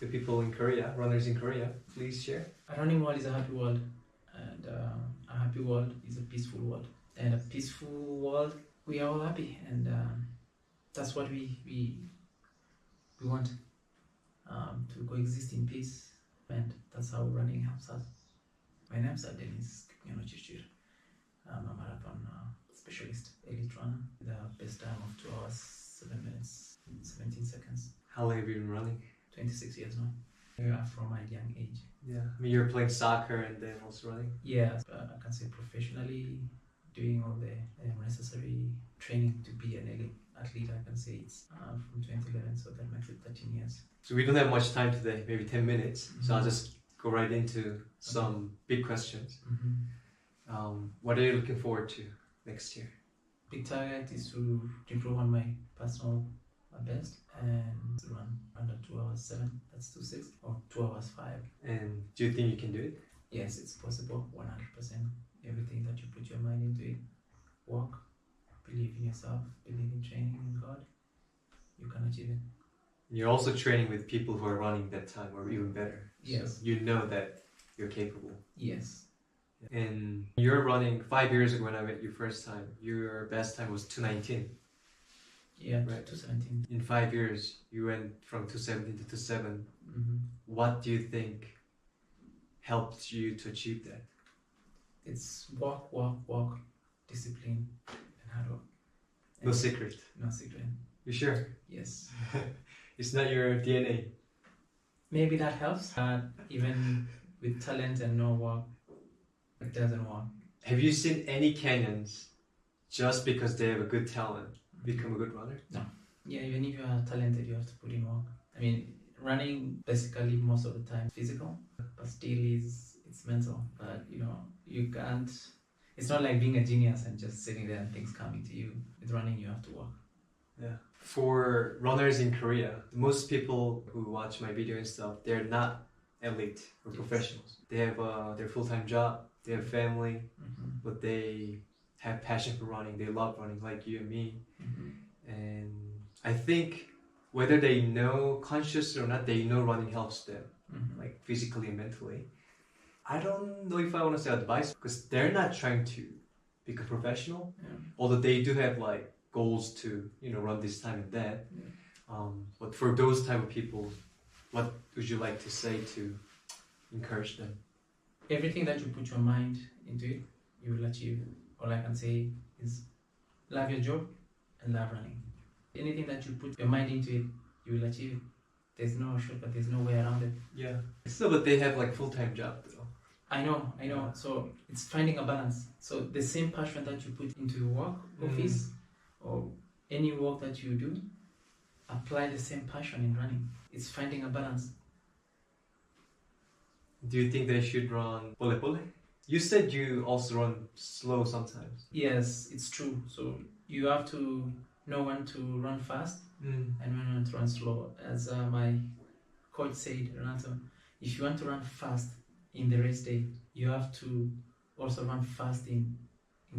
to people in Korea, runners in Korea? Please share. A running world is a happy world, and a happy world is a peaceful world. And a peaceful world, we are all happy, and that's what we want, to coexist in peace, and that's how running helps us. My name is Dennis Kipngeno Chichir. I'm a marathon specialist, elite runner, with a best time of 2 hours, 7 minutes, 17 seconds. How long have you been running? 26 years now. Yeah, from my young age. Yeah, I mean, you're playing soccer and then also running. Yeah, I can say professionally, doing all the necessary training to be an elite athlete. I can say it's from 2011, so that makes it 13 years. So we don't have much time today, maybe 10 minutes. So I'll just go right into some big questions. What are you looking forward to next year? Big target is to improve on my personal best and to run under 2 hours 7, that's 2:06, or 2 hours 5. And do you think you can do it? Yes, it's possible, 100%. Everything that you put your mind into it, work, believe in yourself, believe in training in God, you can achieve it. You're also training with people who are running that time or even better. Yes. So you know that you're capable. Yes. And you're running 5 years ago when I met you first time. Your best time was 2:19. Yeah, Right. 2:17. In 5 years, you went from 2:17 to 2:07. What do you think helped you to achieve that? It's walk, discipline, and hard work. No secret. No secret. You sure? Yes. It's not your DNA. Maybe that helps. Even with talent and no work, it doesn't work. Have you seen any Kenyans just because they have a good talent become a good runner? No. Yeah, even if you are talented, you have to put in work. I mean, running basically most of the time physical, but still it's mental. But you can't. It's not like being a genius and just sitting there and things coming to you. With running, you have to work. Yeah. For runners in Korea, most people who watch my video and stuff, they're not elite or professionals. They have their full-time job, they have family, but they have passion for running. They love running like you and me. And I think whether they know consciously or not, they know running helps them, like physically and mentally. I don't know if I want to say advice because they're not trying to become professional, although they do have like goals to run this time and that. But for those type of people, what would you like to say to encourage them? Everything that you put your mind into it, you will achieve. All I can say is love your job and love running. Anything that you put your mind into it, you will achieve it. There's no shortcut, there's no way around it. Yeah. Still, but they have like full-time job though. I know. So it's finding a balance. So the same passion that you put into your work, office, or any work that you do, apply the same passion in running. It's finding a balance. Do you think they should run pole pole? You said you also run slow sometimes. Yes, it's true. So you have to know when to run fast and when to run slow. As my coach said, Renato, if you want to run fast in the race day, you have to also run fast in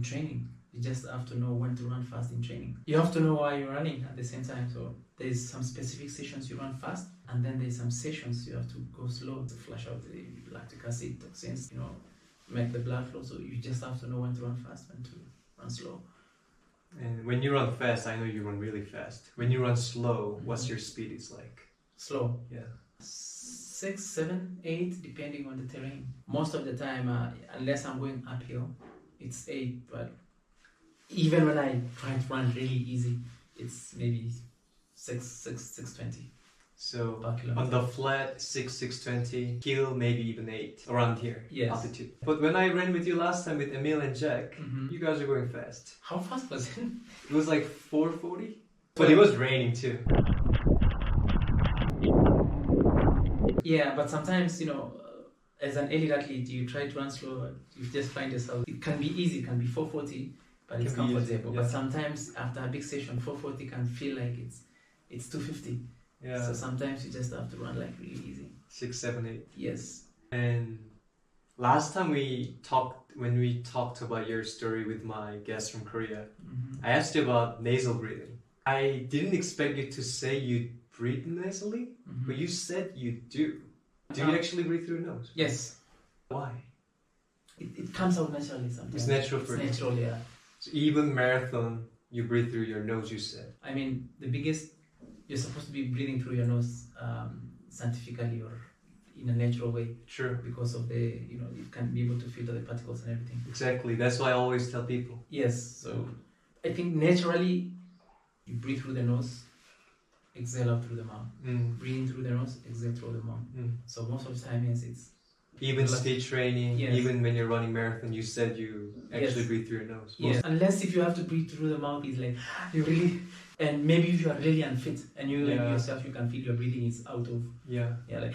training. You just have to know when to run fast in training. You have to know why you're running at the same time. So there's some specific sessions you run fast, and then there's some sessions you have to go slow to flush out the lactic acid toxins, make the blood flow. So you just have to know when to run fast, when to run slow. And when you run fast, I know you run really fast. When you run slow, what's your speed is like? Slow. Yeah. 6, 7, 8, depending on the terrain. Most of the time, unless I'm going uphill, it's 8. But even when I try to run really easy, it's maybe 6:20. So per kilometer. on the flat, 6:20, hill maybe even 8, around here, Yes. altitude. But when I ran with you last time with Emil and Jack, you guys are going fast. How fast was it? It was like 4:40, but it was raining too. Yeah, but sometimes, as an elite athlete, you try to run slow, you just find yourself, it can be easy, it can be 4:40, but it's Can be easy, comfortable. yeah. But sometimes after a big session, 4:40 can feel like it's 2:50. Yeah. So sometimes you just have to run like really easy. 6, 7, 8. Yes. And last time when we talked about your story with my guest from Korea, I asked you about nasal breathing. I didn't expect you to say you breathe nasally, Mhm. but you said you do. Do you actually breathe through the nose? Yes. Why? It comes out naturally sometimes. It's natural for It's you. natural, yeah. So even marathon, you breathe through your nose, you said. I mean, you're supposed to be breathing through your nose scientifically or in a natural way Sure. because of you can be able to filter the particles and everything. Exactly. That's why I always tell people. Yes, so I think naturally you breathe through the nose, exhale out through the mouth. Breathe in through the nose, exhale through the mouth. So most of the time, yes, it's even speed training, yes. even when you're running marathon, you said you actually Yes. breathe through your nose. yes. Unless if you have to breathe through the mouth, it's like you really, and maybe if you are really unfit and you Yeah. yourself, you can feel your breathing is out of Yeah. like.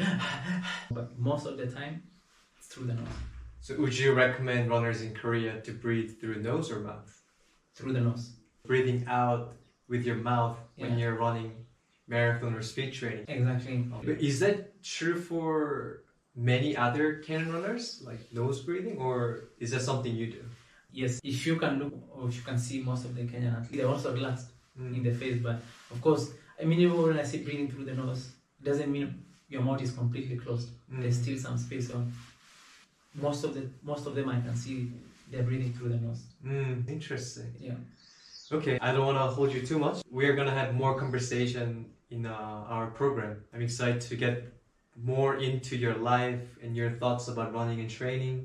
But most of the time, it's through the nose. So would you recommend runners in Korea to breathe through nose or mouth? Through the nose. Breathing out with your mouth when Yeah. you're running marathon or speed training. Exactly. But is that true for many other Canon runners, like nose breathing, or is that something you do? Yes, if you can look or if you can see most of the Kenyan athletes, they're also relaxed in the face. But of course, I mean, even when I say breathing through the nose, it doesn't mean your mouth is completely closed. There's still some space. So most of them I can see they're breathing through the nose. Interesting. Yeah. Okay, I don't want to hold you too much. We're gonna have more conversation in our program. I'm excited to get more into your life and your thoughts about running and training,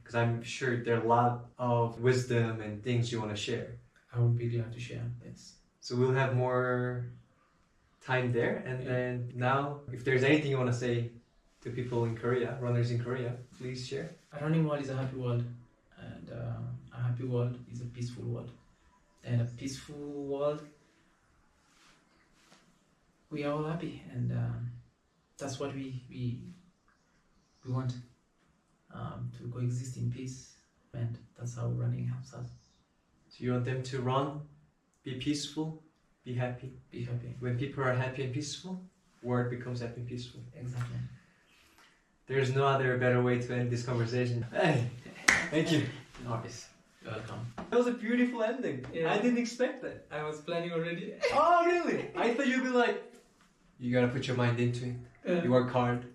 because I'm sure there are a lot of wisdom and things you want to share. I would be glad to share. Yes. So we'll have more time there. And then now, if there's anything you want to say to people in Korea, runners in Korea, please share. A running world is a happy world, and a happy world is a peaceful world. And a peaceful world, we are all happy, and that's what we want, to coexist in peace, and that's how running helps us. So you want them to run, be peaceful, be happy. Be happy. When people are happy and peaceful, world becomes happy and peaceful. Exactly. There's no other better way to end this conversation. Hey, thank you. Nice. Welcome. That was a beautiful ending. Yeah. I didn't expect that. I was planning already. Oh, really? I thought you'd be like, you gotta put your mind into it. You work hard.